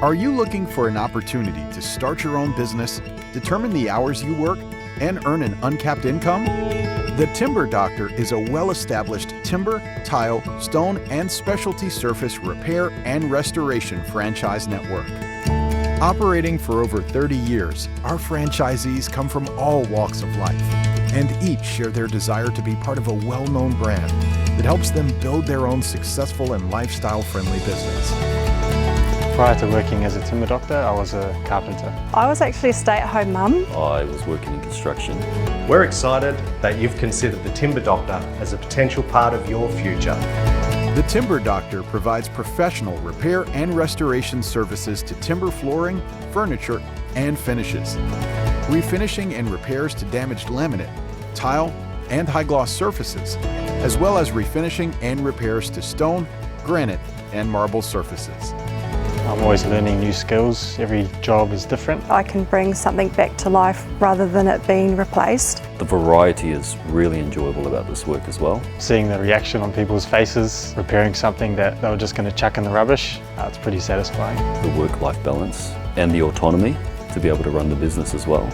Are you looking for an opportunity to start your own business, determine the hours you work, and earn an uncapped income? The Timber Doctor is a well-established timber, tile, stone, and specialty surface repair and restoration franchise network. Operating for over 30 years, our franchisees come from all walks of life, and each share their desire to be part of a well-known brand that helps them build their own successful and lifestyle-friendly business. Prior to working as a timber doctor, I was a carpenter. I was actually a stay-at-home mum. I was working in construction. We're excited that you've considered the Timber Doctor as a potential part of your future. The Timber Doctor provides professional repair and restoration services to timber flooring, furniture, and finishes. Refinishing and repairs to damaged laminate, tile, and high-gloss surfaces, as well as refinishing and repairs to stone, granite, and marble surfaces. I'm always learning new skills. Every job is different. I can bring something back to life rather than it being replaced. The variety is really enjoyable about this work as well. Seeing the reaction on people's faces, repairing something that they were just going to chuck in the rubbish, it's pretty satisfying. The work-life balance and the autonomy to be able to run the business as well.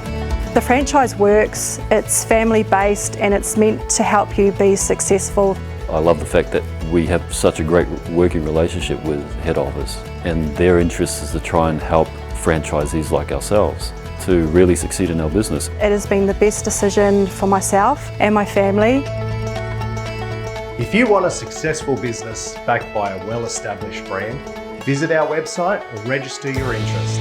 The franchise works, it's family-based, and it's meant to help you be successful. I love the fact that we have such a great working relationship with head office, and their interest is to try and help franchisees like ourselves to really succeed in our business. It has been the best decision for myself and my family. If you want a successful business backed by a well-established brand, visit our website or register your interest.